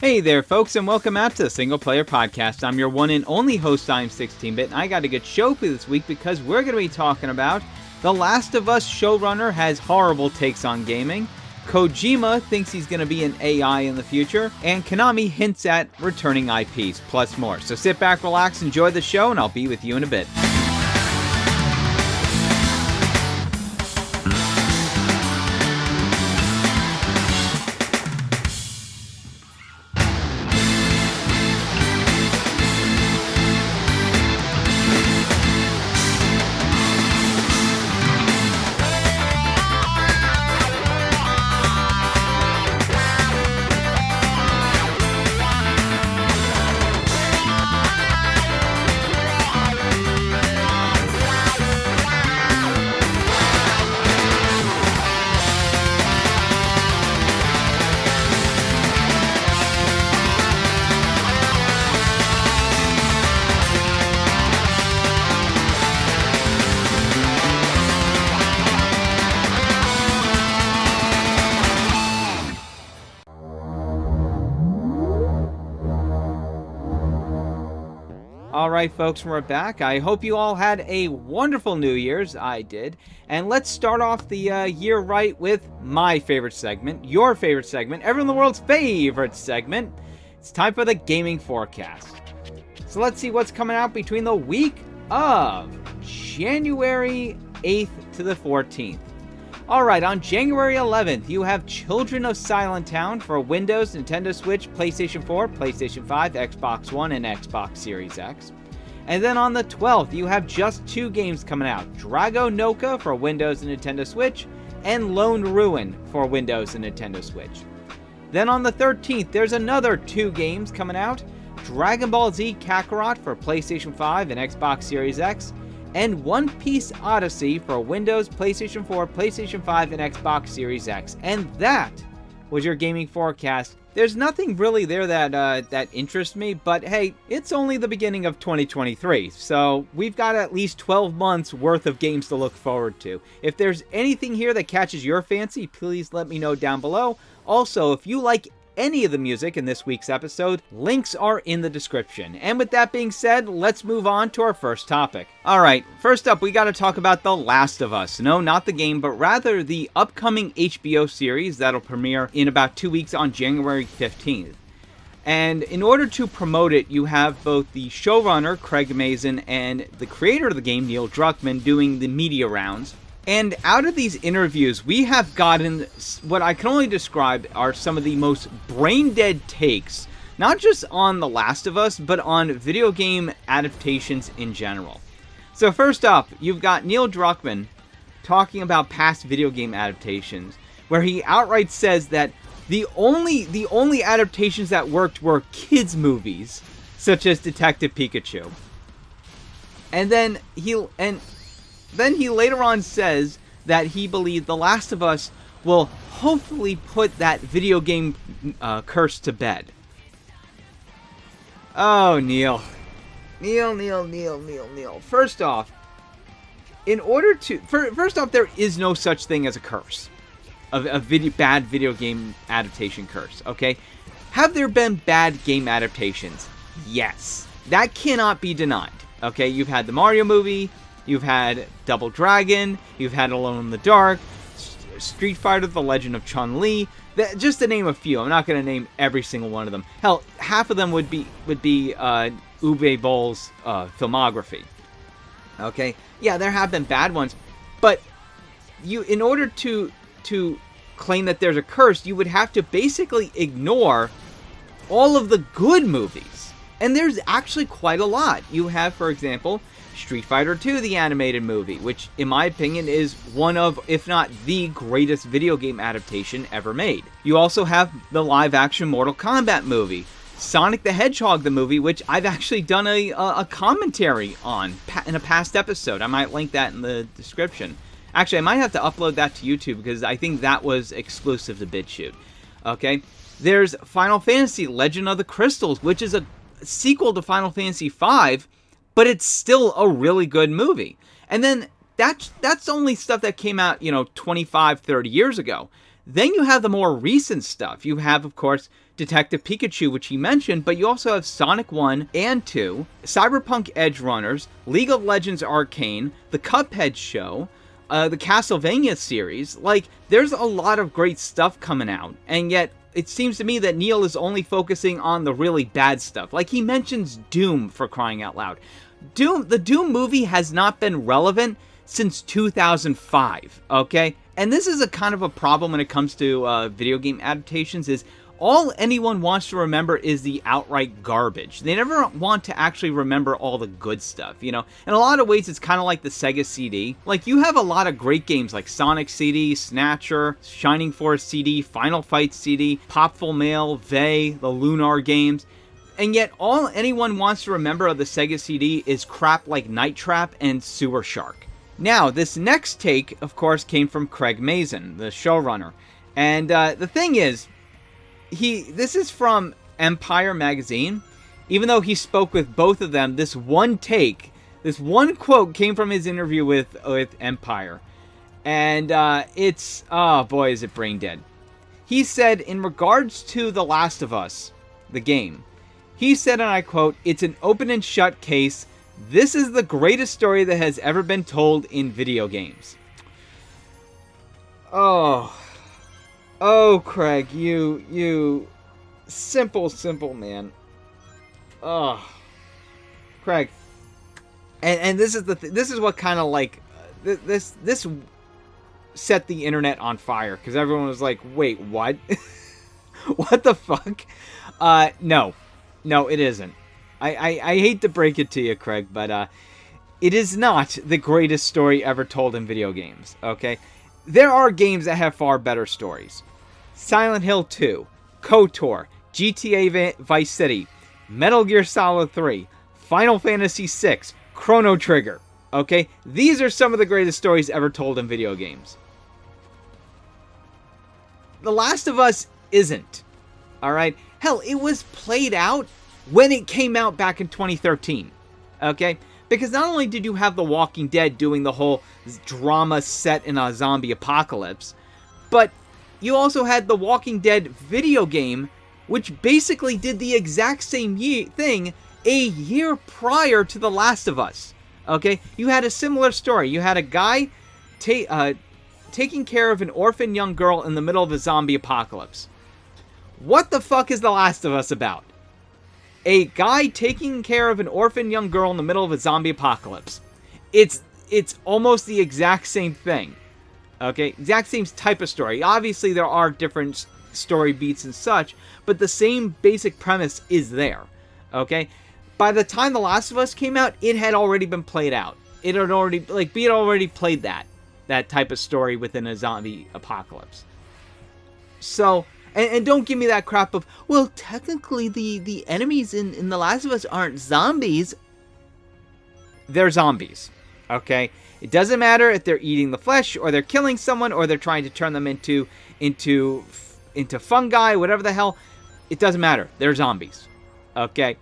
Hey there, folks, and welcome out to the Single Player Podcast. I'm your one and only host, I'm 16-Bit, and I got a good show for this week because we're going to be talking about The Last of Us showrunner has horrible takes on gaming, Kojima thinks he's going to be an AI in the future, and Konami hints at returning IPs, plus more. So sit back, relax, enjoy the show, and I'll be with you in a bit. Alright folks, we're back. I hope you all had a wonderful New Year's. I did. And let's start off the year right with my favorite segment, your favorite segment, everyone in the world's favorite segment. It's time for the gaming forecast. So let's see what's coming out between the week of January 8th to the 14th. Alright, on January 11th, you have Children of Silent Town for Windows, Nintendo Switch, PlayStation 4, PlayStation 5, Xbox One, and Xbox Series X. And then on the 12th, you have just two games coming out, Drago Noka for Windows and Nintendo Switch, and Lone Ruin for Windows and Nintendo Switch. Then on the 13th, there's another two games coming out, Dragon Ball Z Kakarot for PlayStation 5 and Xbox Series X, and One Piece Odyssey for Windows, PlayStation 4, PlayStation 5, and Xbox Series X. And that was your gaming forecast. There's nothing really there that interests me, but hey, it's only the beginning of 2023, so we've got at least 12 months worth of games to look forward to. If there's anything here that catches your fancy, please let me know down below. Also, if you like any of the music in this week's episode, links are in the description. And with that being said, let's move on to our first topic. Alright, first up we gotta talk about The Last of Us. No, not the game, but rather the upcoming HBO series that'll premiere in about 2 weeks on January 15th. And in order to promote it, you have both the showrunner, Craig Mazin, and the creator of the game, Neil Druckmann, doing the media rounds. And out of these interviews, we have gotten what I can only describe are some of the most brain-dead takes, not just on The Last of Us, but on video game adaptations in general. So first up, you've got Neil Druckmann talking about past video game adaptations, where he outright says that the only adaptations that worked were kids' movies, such as Detective Pikachu. And then he later on says that he believed The Last of Us will hopefully put that video game curse to bed. Oh, Neil. Neil. First off, there is no such thing as a curse. A bad video game adaptation curse, okay? Have there been bad game adaptations? Yes. That cannot be denied, okay? You've had the Mario movie, you've had Double Dragon, you've had Alone in the Dark, Street Fighter, The Legend of Chun-Li, just to name a few. I'm not going to name every single one of them. Hell, half of them would be Uwe Boll's filmography. Okay? Yeah, there have been bad ones, but in order to claim that there's a curse, you would have to basically ignore all of the good movies. And there's actually quite a lot. You have, for example, Street Fighter 2, the animated movie, which, in my opinion, is one of, if not the greatest video game adaptation ever made. You also have the live-action Mortal Kombat movie, Sonic the Hedgehog the movie, which I've actually done a commentary on in a past episode. I might link that in the description. Actually, I might have to upload that to YouTube because I think that was exclusive to BitChute. Okay? There's Final Fantasy Legend of the Crystals, which is a sequel to Final Fantasy V, but it's still a really good movie. And then that's only stuff that came out, 25, 30 years ago. Then you have the more recent stuff. You have, of course, Detective Pikachu, which he mentioned, but you also have Sonic 1 and 2, Cyberpunk Edge Runners, League of Legends Arcane, the Cuphead show, the Castlevania series. Like, there's a lot of great stuff coming out, and yet it seems to me that Neil is only focusing on the really bad stuff. Like, he mentions Doom, for crying out loud. The Doom movie has not been relevant since 2005, okay? And this is a kind of a problem when it comes to video game adaptations, is all anyone wants to remember is the outright garbage. They never want to actually remember all the good stuff, you know? In a lot of ways, it's kind of like the Sega CD. Like, you have a lot of great games like Sonic CD, Snatcher, Shining Force CD, Final Fight CD, Popful Mail, Vey, the Lunar games. And yet, all anyone wants to remember of the Sega CD is crap like Night Trap and Sewer Shark. Now, this next take, of course, came from Craig Mazin, the showrunner. And the thing is, this is from Empire magazine. Even though he spoke with both of them, this one quote came from his interview with Empire. And it's, oh boy, is it brain dead. He said, in regards to The Last of Us, the game, he said, and I quote, "It's an open and shut case. This is the greatest story that has ever been told in video games." Oh, Craig, you simple man. Oh, Craig. And this is this is what kind of like this set the internet on fire, because everyone was like, "Wait, what? What the fuck?" No, it isn't. I hate to break it to you, Craig, but it is not the greatest story ever told in video games, okay? There are games that have far better stories. Silent Hill 2, KOTOR, GTA Vice City, Metal Gear Solid 3, Final Fantasy 6, Chrono Trigger, okay? These are some of the greatest stories ever told in video games. The Last of Us isn't, alright? Hell, it was played out when it came out back in 2013, okay? Because not only did you have The Walking Dead doing the whole drama set in a zombie apocalypse, but you also had The Walking Dead video game, which basically did the exact same thing a year prior to The Last of Us, okay? You had a similar story. You had a guy taking care of an orphan young girl in the middle of a zombie apocalypse. What the fuck is The Last of Us about? A guy taking care of an orphan young girl in the middle of a zombie apocalypse. It's almost the exact same thing. Okay? Exact same type of story. Obviously, there are different story beats and such, but the same basic premise is there. Okay? By the time The Last of Us came out, it had already been played out. It had already, we had already played that type of story within a zombie apocalypse. So, and don't give me that crap of, well, technically the enemies in The Last of Us aren't zombies. They're zombies, okay? It doesn't matter if they're eating the flesh, or they're killing someone, or they're trying to turn them into fungi, whatever the hell. It doesn't matter. They're zombies, okay?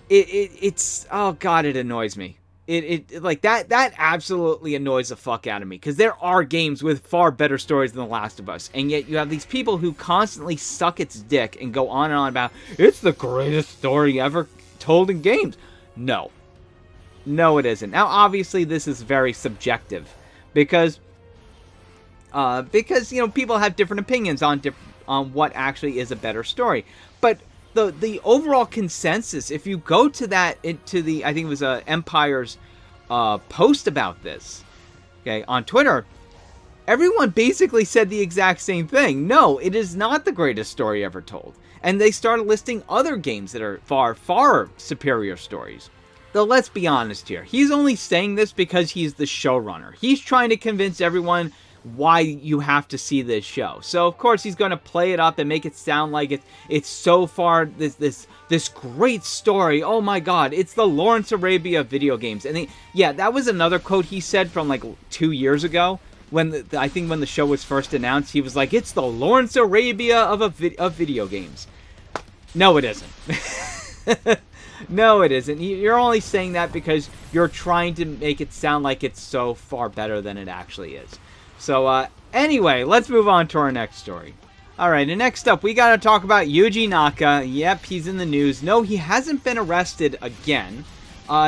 It's oh god, it annoys me. It like that absolutely annoys the fuck out of me, because there are games with far better stories than The Last of Us, and yet you have these people who constantly suck its dick and go on and on about, it's the greatest story ever told in games. No, it isn't. Now, obviously, this is very subjective, because you know, people have different opinions on what actually is a better story, but the overall consensus, if you go to I think it was Empire's post about this, okay, on Twitter, everyone basically said the exact same thing. No, it is not the greatest story ever told. And they started listing other games that are far, far superior stories. Though, let's be honest here. He's only saying this because he's the showrunner. He's trying to convince everyone why you have to see this show. So of course he's going to play it up and make it sound like it's so far this great story. Oh my god, it's the Lawrence Arabia of video games. And yeah, that was another quote he said from like 2 years ago, when I think when the show was first announced. He was like, it's the Lawrence Arabia of video games. No, it isn't. No, it isn't. You're only saying that because you're trying to make it sound like it's so far better than it actually is. So, Anyway, let's move on to our next story. Alright, and next up, we gotta talk about Yuji Naka. Yep, he's in the news. No, he hasn't been arrested again.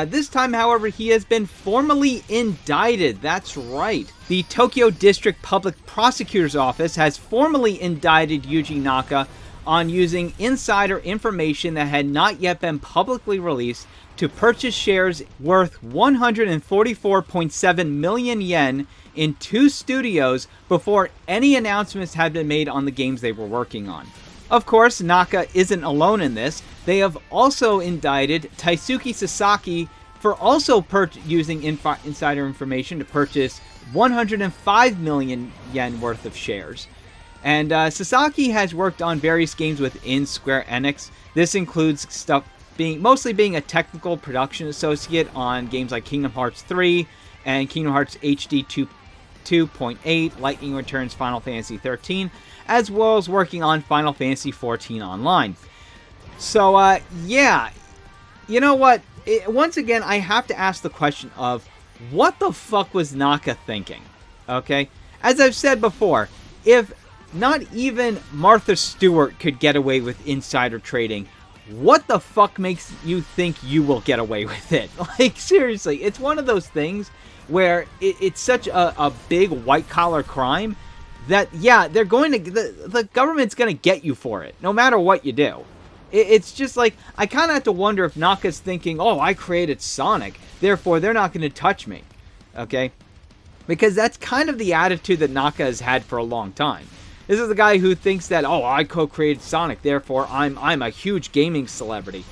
This time, however, he has been formally indicted. That's right. The Tokyo District Public Prosecutor's Office has formally indicted Yuji Naka on using insider information that had not yet been publicly released to purchase shares worth 144.7 million yen in 2 studios before any announcements had been made on the games they were working on. Of course, Naka isn't alone in this. They have also indicted Taisuke Sasaki for also using insider information to purchase 105 million yen worth of shares. And Sasaki has worked on various games within Square-Enix. This includes stuff mostly being a technical production associate on games like Kingdom Hearts 3 and Kingdom Hearts HD 2.8, Lightning Returns, Final Fantasy 13, as well as working on Final Fantasy 14 Online. So, yeah, you know what? Once again, I have to ask the question of, what the fuck was Naka thinking? Okay? As I've said before, if not even Martha Stewart could get away with insider trading, what the fuck makes you think you will get away with it? Like, seriously, it's one of those things where it's such a big white-collar crime that, yeah, they're going to, the government's going to get you for it, no matter what you do. It's just like, I kind of have to wonder if Naka's thinking, oh, I created Sonic, therefore they're not going to touch me, okay? Because that's kind of the attitude that Naka has had for a long time. This is the guy who thinks that, oh, I co-created Sonic, therefore I'm a huge gaming celebrity.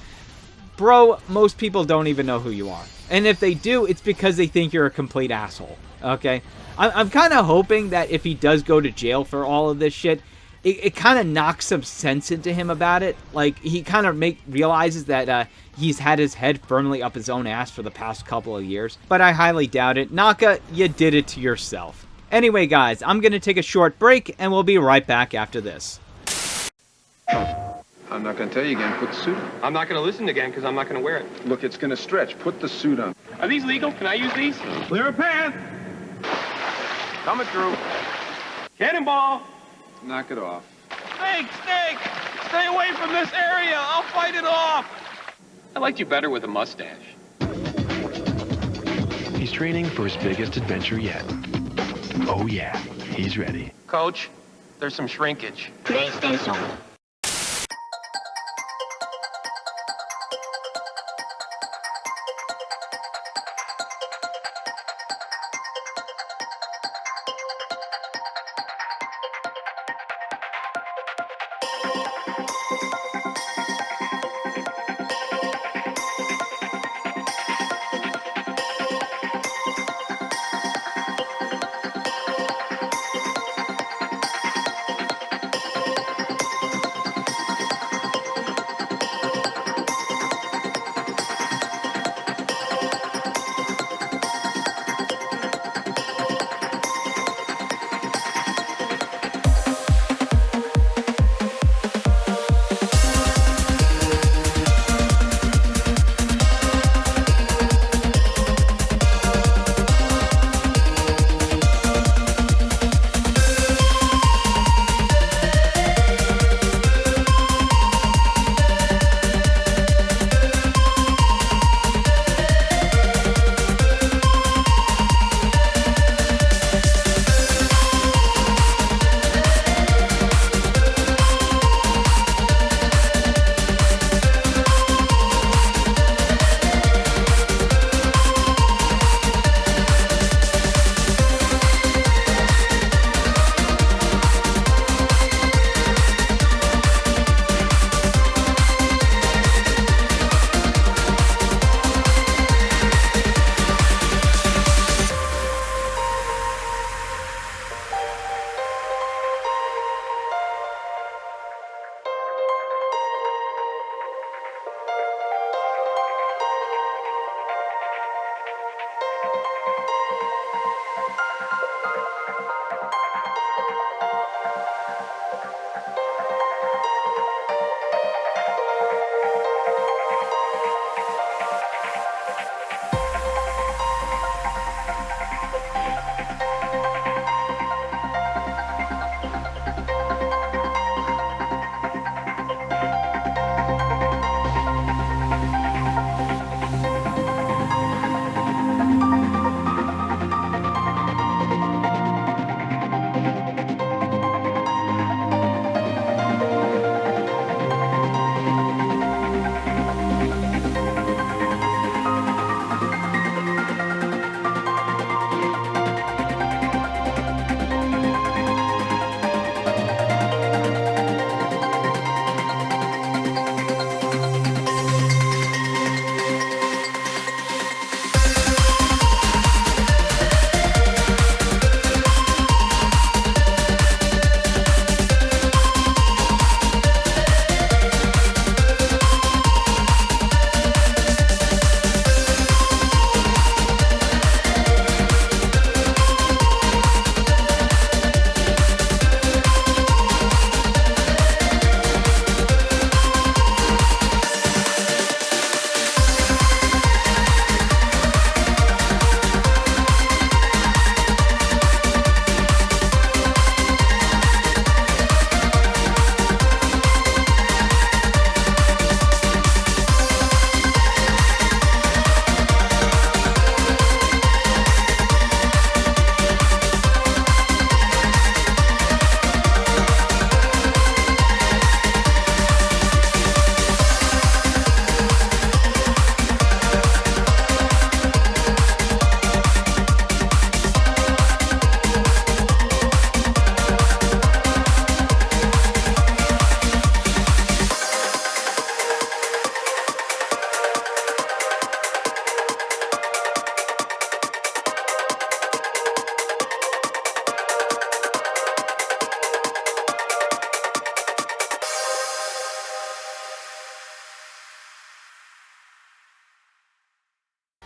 Bro, most people don't even know who you are. And if they do, it's because they think you're a complete asshole, okay? I'm kind of hoping that if he does go to jail for all of this shit, it kind of knocks some sense into him about it. Like, he kind of realizes that he's had his head firmly up his own ass for the past couple of years. But I highly doubt it. Naka, you did it to yourself. Anyway, guys, I'm going to take a short break, and we'll be right back after this. I'm not going to tell you again. Put the suit on. I'm not going to listen again because I'm not going to wear it. Look, it's going to stretch. Put the suit on. Are these legal? Can I use these? Clear a path. Coming through. Cannonball. Knock it off. Snake, snake. Stay away from this area. I'll fight it off. I liked you better with a mustache. He's training for his biggest adventure yet. Oh yeah, he's ready. Coach, there's some shrinkage. PlayStation.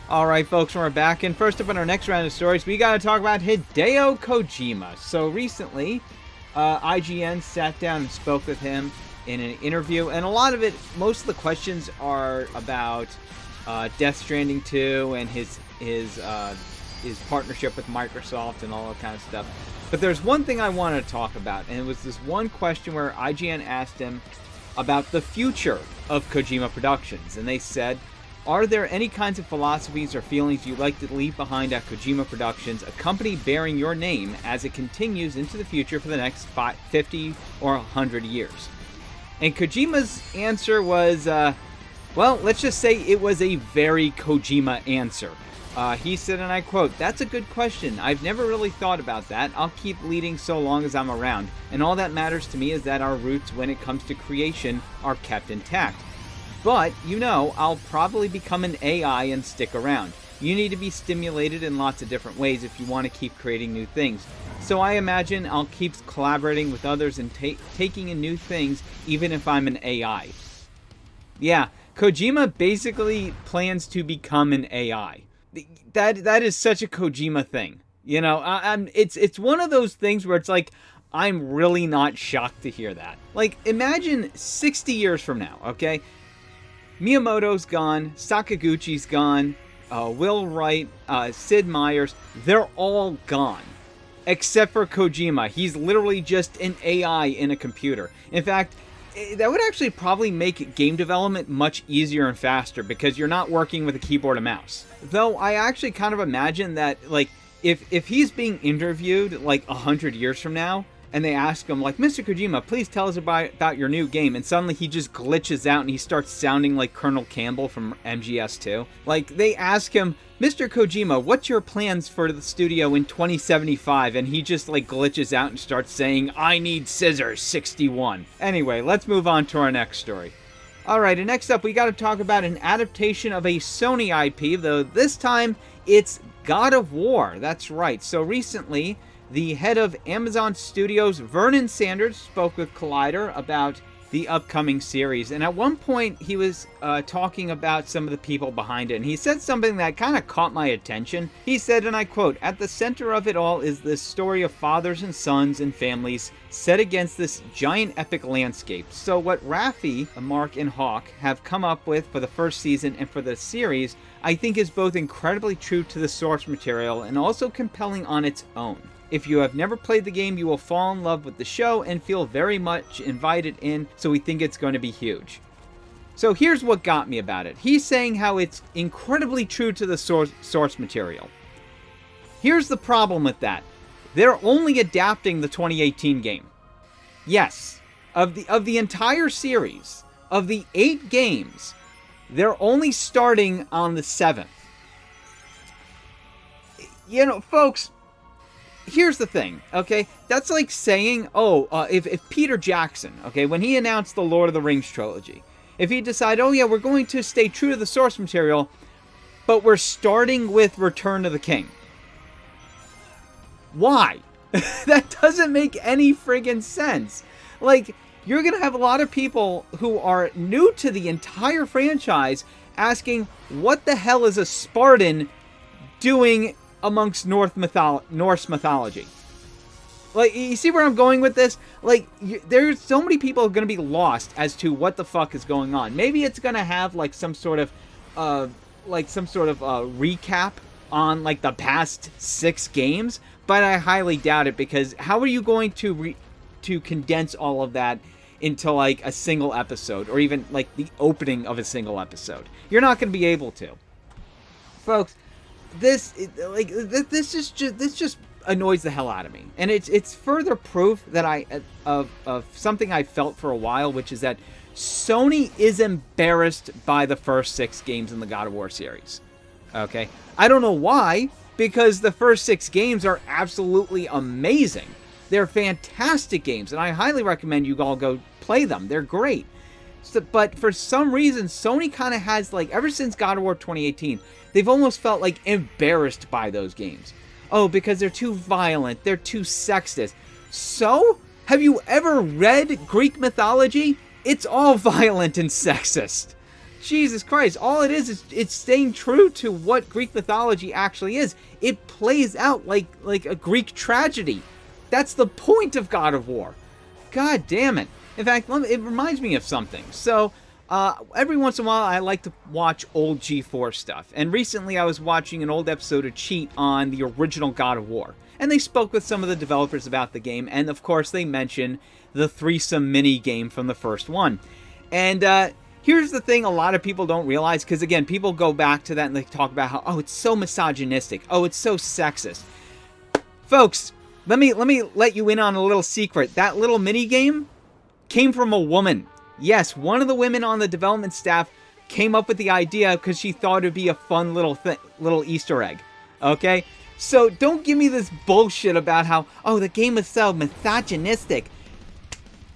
Alright folks, we're back, and first up in our next round of stories, we gotta talk about Hideo Kojima. So recently, IGN sat down and spoke with him in an interview, and a lot of it, most of the questions are about Death Stranding 2 and his partnership with Microsoft and all that kind of stuff. But there's one thing I wanted to talk about, and it was this one question where IGN asked him about the future of Kojima Productions, and they said, are there any kinds of philosophies or feelings you'd like to leave behind at Kojima Productions, a company bearing your name as it continues into the future for the next 50 or 100 years? And Kojima's answer was, well, let's just say it was a very Kojima answer. He said, and I quote, "That's a good question. I've never really thought about that. I'll keep leading so long as I'm around. And all that matters to me is that our roots when it comes to creation are kept intact. But, you know, I'll probably become an AI and stick around. You need to be stimulated in lots of different ways if you want to keep creating new things. So I imagine I'll keep collaborating with others and taking in new things, even if I'm an AI." Yeah, Kojima basically plans to become an AI. That is such a Kojima thing. You know, it's one of those things where it's like, I'm really not shocked to hear that. Like, imagine 60 years from now, okay? Miyamoto's gone, Sakaguchi's gone, Will Wright, Sid Meier's, they're all gone. Except for Kojima. He's literally just an AI in a computer. In fact, that would actually probably make game development much easier and faster because you're not working with a keyboard and mouse. Though I actually kind of imagine that, like, if he's being interviewed, like, 100 years from now, and they ask him, like, "Mr. Kojima, please tell us about your new game," and suddenly he just glitches out and he starts sounding like Colonel Campbell from MGS2. Like, they ask him, "Mr. Kojima, what's your plans for the studio in 2075? And he just, like, glitches out and starts saying, "I need scissors, 61. Anyway, let's move on to our next story. Alright, and next up, we gotta talk about an adaptation of a Sony IP, though this time, it's God of War. That's right. So recently, the head of Amazon Studios, Vernon Sanders, spoke with Collider about the upcoming series. And at one point, he was talking about some of the people behind it. And he said something that kind of caught my attention. He said, and I quote, "At the center of it all is this story of fathers and sons and families set against this giant epic landscape. So what Raffi, Mark, and Hawk have come up with for the first season and for the series, I think is both incredibly true to the source material and also compelling on its own. If you have never played the game, you will fall in love with the show and feel very much invited in, so we think it's going to be huge." So here's what got me about it. He's saying how it's incredibly true to the source material. Here's the problem with that. They're only adapting the 2018 game. Yes, of the entire series, of the 8 games, they're only starting on the 7th. You know, folks, here's the thing, okay? That's like saying, if Peter Jackson, okay, when he announced the Lord of the Rings trilogy, if he decided, oh yeah, we're going to stay true to the source material, but we're starting with Return of the King. Why? That doesn't make any friggin' sense. Like, you're gonna have a lot of people who are new to the entire franchise asking, what the hell is a Spartan doing amongst Norse mythology? Like, you see where I'm going with this? Like, there's so many people are going to be lost as to what the fuck is going on. Maybe it's going to have, like, some sort of recap on, like, the past 6 games, but I highly doubt it, because how are you going to condense all of that into, like, a single episode, or even, like, the opening of a single episode? You're not going to be able to. Folks, this just annoys the hell out of me, and it's further proof that of something I felt for a while, which is that Sony is embarrassed by the first 6 games in the God of War series. Okay, I don't know why, because the first 6 games are absolutely amazing. They're fantastic games, and I highly recommend you all go play them. They're great. So, but for some reason, Sony kind of has, like, ever since God of War 2018, they've almost felt, like, embarrassed by those games. Oh, because they're too violent, they're too sexist. So, have you ever read Greek mythology? It's all violent and sexist. Jesus Christ, all it is it's staying true to what Greek mythology actually is. It plays out like a Greek tragedy. That's the point of God of War. God damn it. In fact, it reminds me of something. So, every once in a while, I like to watch old G4 stuff. And recently, I was watching an old episode of Cheat on the original God of War. And they spoke with some of the developers about the game. And, of course, they mentioned the threesome mini-game from the first one. And, here's the thing a lot of people don't realize. Because, again, people go back to that and they talk about how, oh, it's so misogynistic. Oh, it's so sexist. Folks, let me let you in on a little secret. That little mini-game came from a woman. Yes, one of the women on the development staff came up with the idea because she thought it'd be a fun little Easter egg. Okay? So don't give me this bullshit about how, oh, the game is so misogynistic.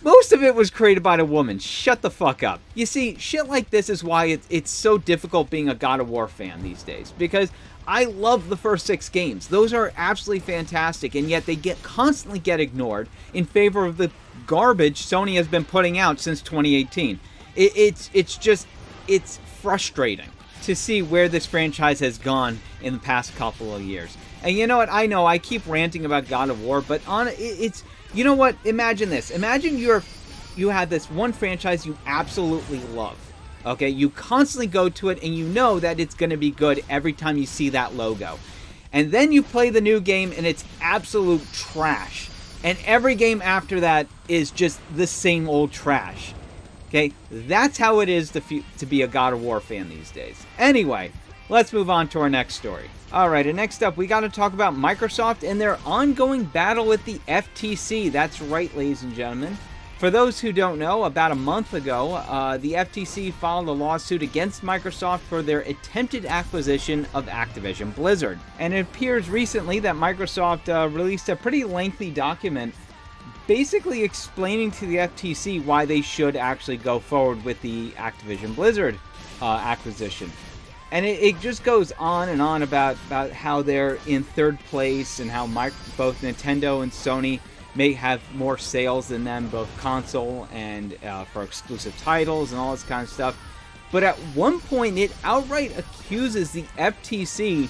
Most of it was created by a woman. Shut the fuck up. You see, shit like this is why it's so difficult being a God of War fan these days. Because I love the first 6 games. Those are absolutely fantastic, and yet they constantly get ignored in favor of the garbage Sony has been putting out since 2018. It's frustrating to see where this franchise has gone in the past couple of years. And you know what? I know I keep ranting about God of War, but it's you know what? Imagine this. Imagine you have this one franchise you absolutely love. Okay, you constantly go to it and you know that it's going to be good every time you see that logo. And then you play the new game and it's absolute trash. And every game after that is just the same old trash. Okay, that's how it is to be a God of War fan these days. Anyway, let's move on to our next story. Alright, and next up we got to talk about Microsoft and their ongoing battle with the FTC. That's right, ladies and gentlemen. For those who don't know, about a month ago, the FTC filed a lawsuit against Microsoft for their attempted acquisition of Activision Blizzard. And it appears recently that Microsoft released a pretty lengthy document basically explaining to the FTC why they should actually go forward with the Activision Blizzard acquisition. And it just goes on and on about how they're in third place and how both Nintendo and Sony may have more sales than them, both console and for exclusive titles and all this kind of stuff. But at one point, it outright accuses the FTC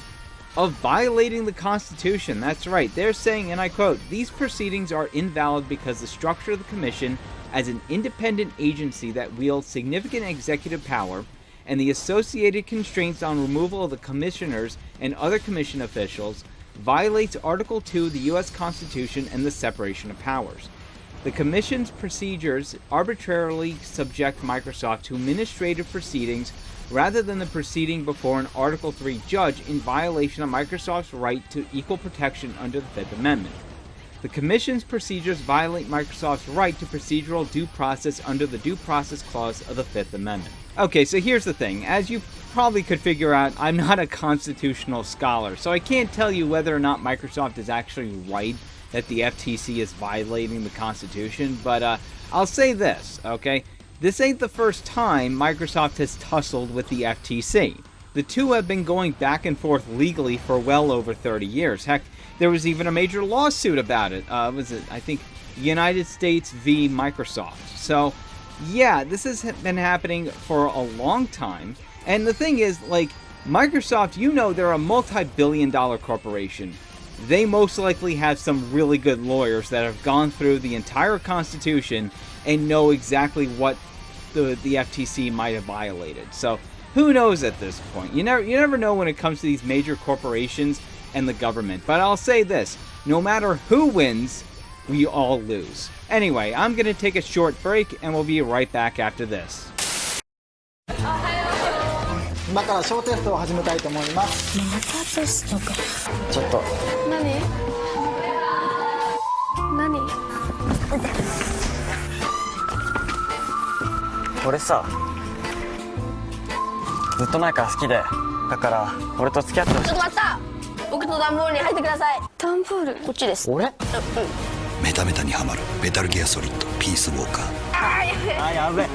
of violating the Constitution. That's right. They're saying, and I quote, "These proceedings are invalid because the structure of the Commission as an independent agency that wields significant executive power and the associated constraints on removal of the commissioners and other commission officials violates Article 2 of the U.S. Constitution and the separation of powers. The Commission's procedures arbitrarily subject Microsoft to administrative proceedings rather than the proceeding before an Article 3 judge in violation of Microsoft's right to equal protection under the Fifth Amendment. The Commission's procedures violate Microsoft's right to procedural due process under the Due Process Clause of the Fifth Amendment." Okay, so here's the thing. As you probably could figure out, I'm not a constitutional scholar, so I can't tell you whether or not Microsoft is actually right that the FTC is violating the Constitution, but I'll say this, okay? This ain't the first time Microsoft has tussled with the FTC. The two have been going back and forth legally for well over 30 years. Heck, there was even a major lawsuit about it. I think, United States v. Microsoft. So, yeah, this has been happening for a long time. And the thing is, like, Microsoft, you know they're a multi-billion-dollar corporation. They most likely have some really good lawyers that have gone through the entire Constitution and know exactly what the FTC might have violated. So, who knows at this point? You never know when it comes to these major corporations and the government. But I'll say this, no matter who wins, we all lose. Anyway, I'm going to take a short break and we'll be right back after this. 今から小テストを始めたいと思います。またテストか。ちょっと。何？俺さ、ずっと前から好きで、だから俺と付き合ってほしい。ちょっと待った。僕の段ボールに入ってください。段ボールこっちです。俺？うん。メタメタにはまるメタルギアソリッドピースウォーカー。あ、やべえ。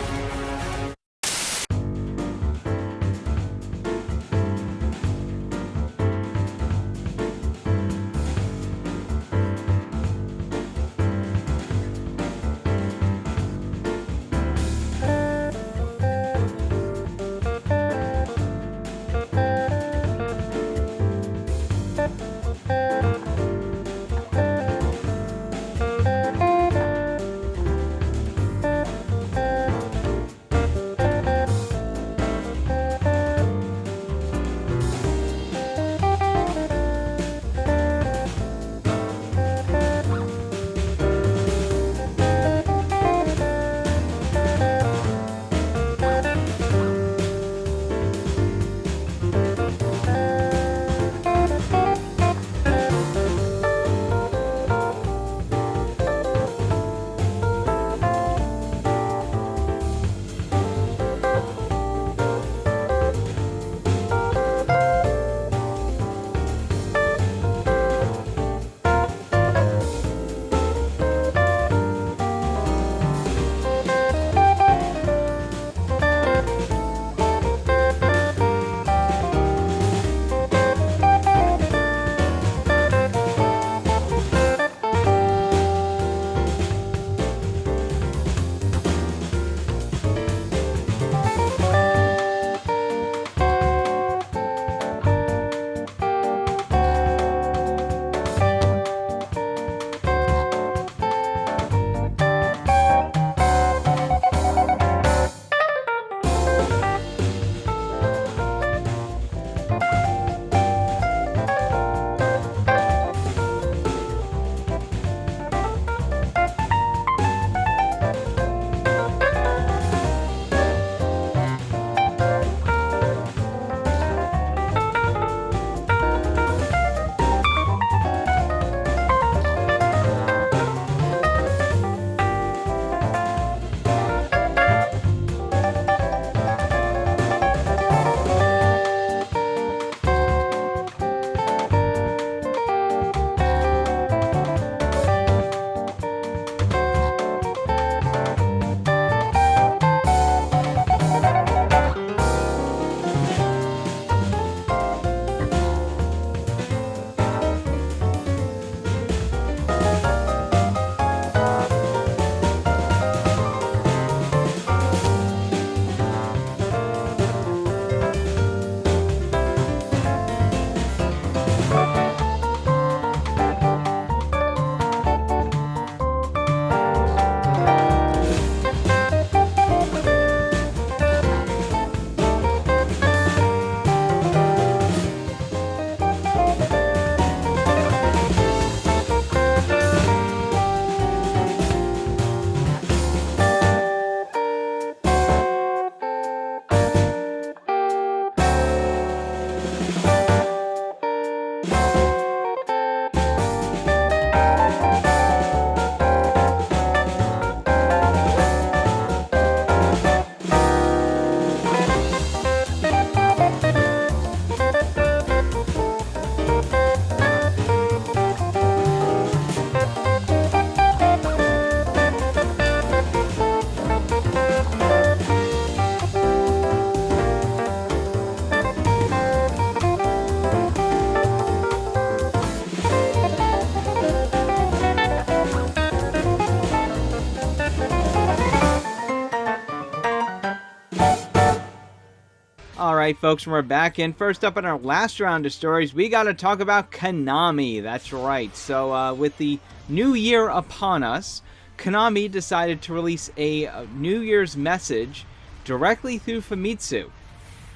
Alright folks, we're back in. First up in our last round of stories, we gotta talk about Konami. That's right. So with the new year upon us, Konami decided to release a New Year's message directly through Famitsu.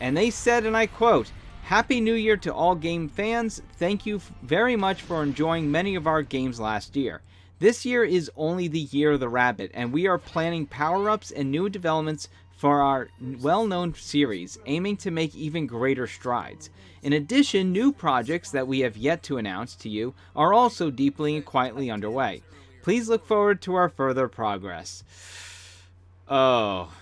And they said, and I quote, "Happy New Year to all game fans. Thank you very much for enjoying many of our games last year. This year is only the year of the rabbit, and we are planning power-ups and new developments for our well-known series, aiming to make even greater strides. In addition, new projects that we have yet to announce to you are also deeply and quietly underway. Please look forward to our further progress." Oh.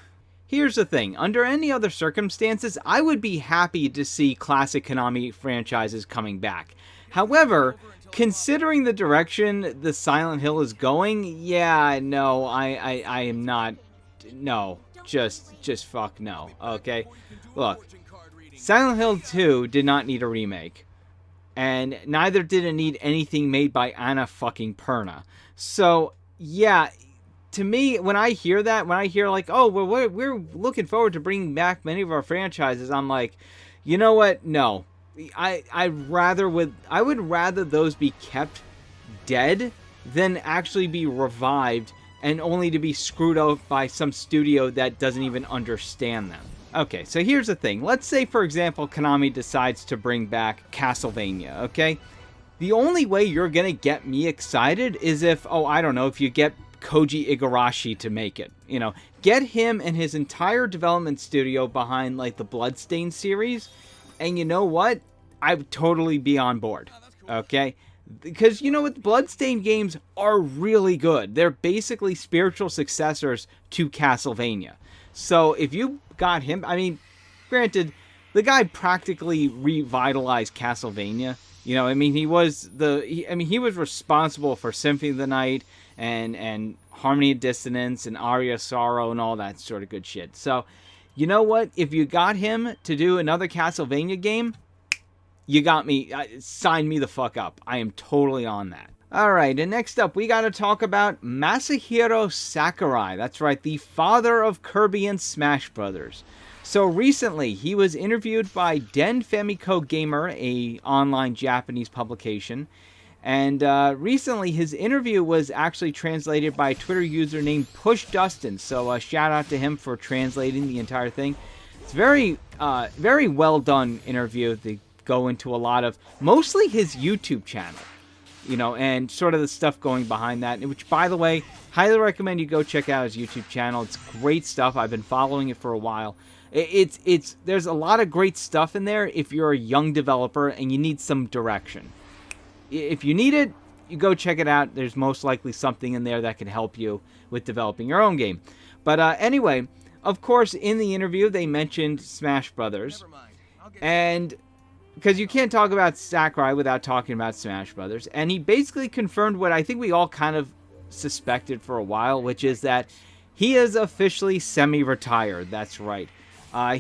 Here's the thing. Under any other circumstances, I would be happy to see classic Konami franchises coming back. However, considering the direction the Silent Hill is going, yeah, no, I am not. No. Just fuck no, okay? Look, Silent Hill 2 did not need a remake. And neither did it need anything made by Anna fucking Perna. So, yeah, to me, when I hear that, when I hear like, oh, well, we're looking forward to bringing back many of our franchises, I'm like, you know what? No. I would rather those be kept dead than actually be revived and only to be screwed out by some studio that doesn't even understand them. Okay, so here's the thing. Let's say, for example, Konami decides to bring back Castlevania, okay? The only way you're gonna get me excited is if, oh, I don't know, if you get Koji Igarashi to make it. You know, get him and his entire development studio behind, like, the Bloodstained series, and you know what? I would totally be on board, okay? Because, you know what, the Bloodstained games are really good. They're basically spiritual successors to Castlevania. So if you got him, I mean, granted, the guy practically revitalized Castlevania. You know, I mean, he was responsible for Symphony of the Night and Harmony of Dissonance and Aria of Sorrow and all that sort of good shit. So, you know what? If you got him to do another Castlevania game, you got me. Sign me the fuck up. I am totally on that. Alright, and next up, we gotta talk about Masahiro Sakurai. That's right, the father of Kirby and Smash Brothers. So recently, he was interviewed by Den Famiko Gamer, a online Japanese publication. And recently, his interview was actually translated by a Twitter user named Push Dustin. So shout out to him for translating the entire thing. It's very well done interview. They go into a lot of mostly his YouTube channel, you know, and sort of the stuff going behind that. Which, by the way, highly recommend you go check out his YouTube channel. It's great stuff. I've been following it for a while. There's a lot of great stuff in there if you're a young developer and you need some direction. If you need it, you go check it out. There's most likely something in there that can help you with developing your own game. But anyway, of course, in the interview, they mentioned Smash Brothers. And because you can't talk about Sakurai without talking about Smash Brothers. And he basically confirmed what I think we all kind of suspected for a while, which is that he is officially semi-retired. That's right.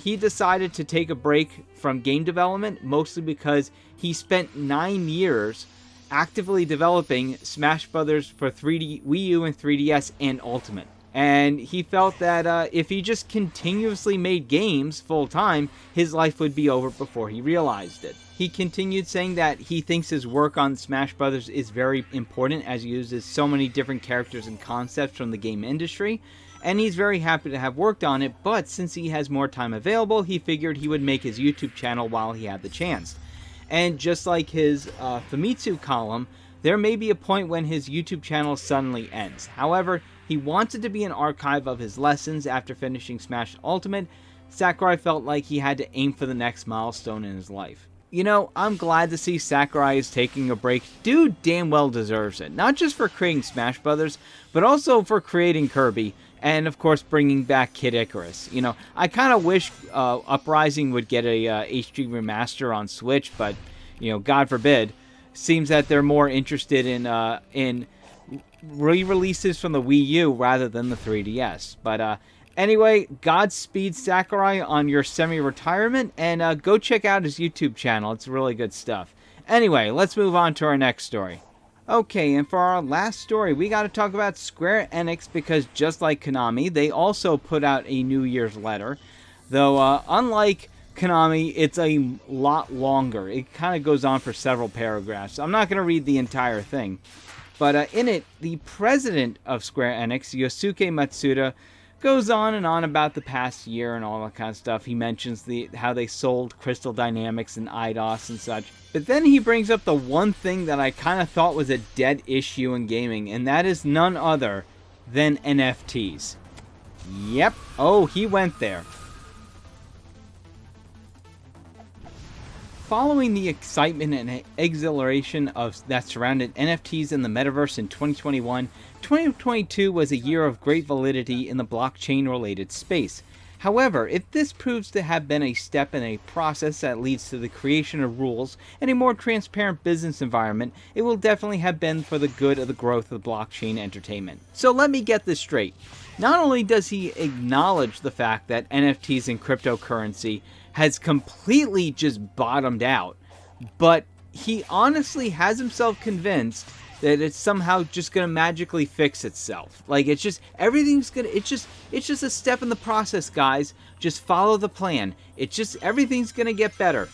He decided to take a break from game development, mostly because he spent 9 years actively developing Smash Brothers for Wii U and 3DS and Ultimate. And he felt that if he just continuously made games full-time, his life would be over before he realized it. He continued saying that he thinks his work on Smash Brothers is very important, as he uses so many different characters and concepts from the game industry, and he's very happy to have worked on it, but since he has more time available, he figured he would make his YouTube channel while he had the chance. And just like his Famitsu column, there may be a point when his YouTube channel suddenly ends. However, he wanted to be an archive of his lessons after finishing Smash Ultimate. Sakurai felt like he had to aim for the next milestone in his life. You know, I'm glad to see Sakurai is taking a break. Dude damn well deserves it. Not just for creating Smash Brothers, but also for creating Kirby. And, of course, bringing back Kid Icarus. You know, I kind of wish Uprising would get a HD remaster on Switch, but, you know, God forbid. Seems that they're more interested in re-releases from the Wii U rather than the 3DS. But anyway, Godspeed Sakurai on your semi-retirement, and go check out his YouTube channel. It's really good stuff. Anyway, let's move on to our next story. Okay, and for our last story, we got to talk about Square-Enix, because just like Konami, they also put out a New Year's letter. Though, unlike Konami, it's a lot longer. It kind of goes on for several paragraphs. I'm not going to read the entire thing. But in it, the president of Square-Enix, Yosuke Matsuda, goes on and on about the past year and all that kind of stuff. He mentions how they sold Crystal Dynamics and IDOS and such. But then he brings up the one thing that I kind of thought was a dead issue in gaming, and that is none other than NFTs. Yep. Oh, he went there. Following the excitement and exhilaration that surrounded NFTs in the metaverse in 2021, 2022 was a year of great validity in the blockchain-related space. However, if this proves to have been a step in a process that leads to the creation of rules and a more transparent business environment, it will definitely have been for the good of the growth of blockchain entertainment. So let me get this straight. Not only does he acknowledge the fact that NFTs and cryptocurrency has completely just bottomed out, but he honestly has himself convinced that it's somehow just gonna magically fix itself. Like, it's just, everything's gonna, it's just a step in the process, guys. Just follow the plan. Everything's gonna get better.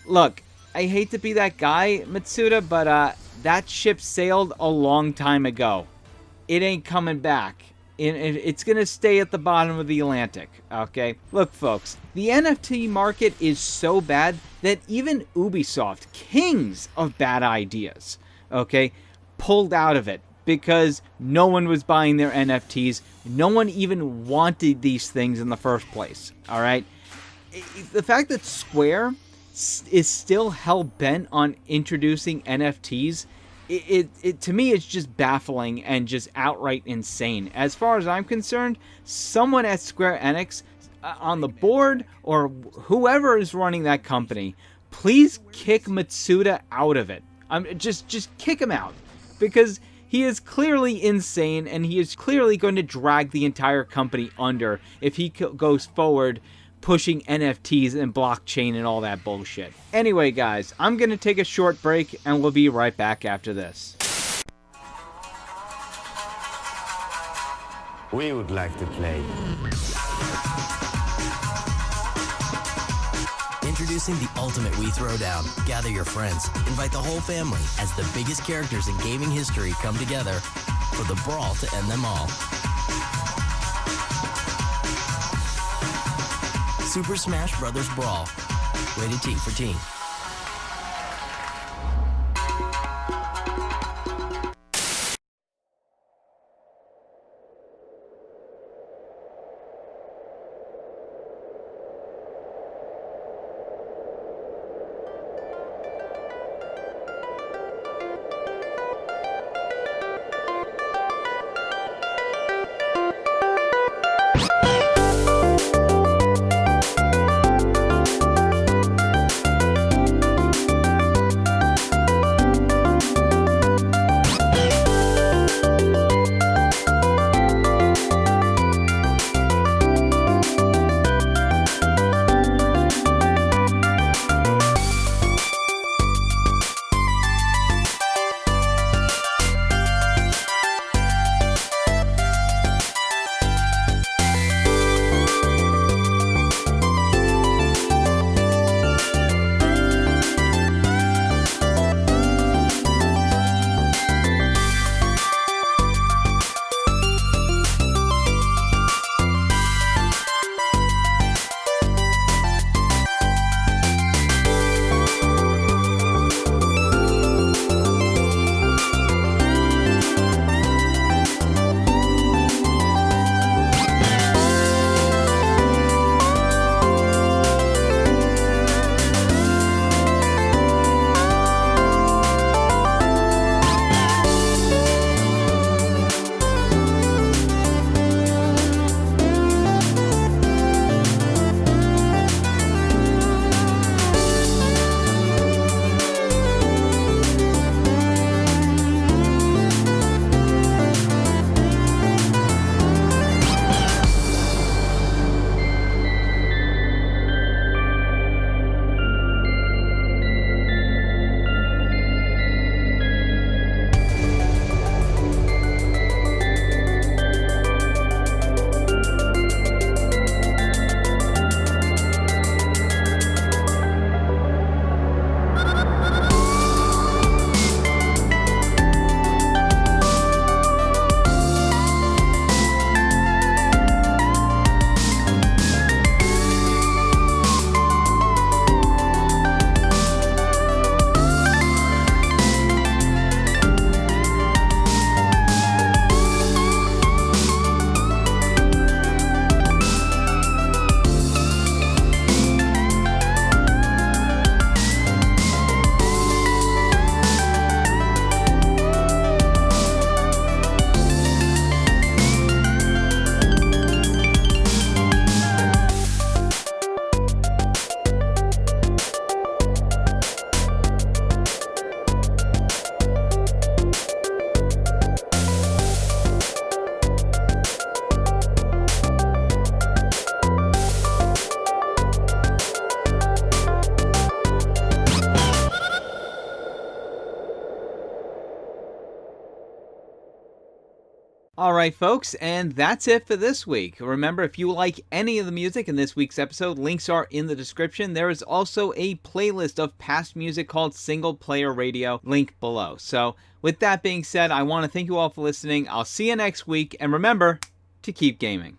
Look, I hate to be that guy, Matsuda, but that ship sailed a long time ago. It ain't coming back. It's going to stay at the bottom of the Atlantic, okay? Look, folks, the NFT market is so bad that even Ubisoft, kings of bad ideas, okay, pulled out of it because no one was buying their NFTs. No one even wanted these things in the first place, all right? The fact that Square is still hell-bent on introducing NFTs, it to me, it's just baffling and just outright insane. As far as I'm concerned, someone at Square-Enix on the board or whoever is running that company, please kick Matsuda out of it. Just kick him out, because he is clearly insane and he is clearly going to drag the entire company under if he goes forward pushing NFTs and blockchain and all that bullshit. Anyway, guys, I'm going to take a short break and we'll be right back after this. We would like to play. Introducing the ultimate Wii Throwdown. Gather your friends, invite the whole family as the biggest characters in gaming history come together for the brawl to end them all. Super Smash Bros. Brawl. Rated T for teen. Alright folks, and that's it for this week. Remember, if you like any of the music in this week's episode, links are in the description. There is also a playlist of past music called Single Player Radio, link below. So, with that being said, I want to thank you all for listening. I'll see you next week, and remember to keep gaming.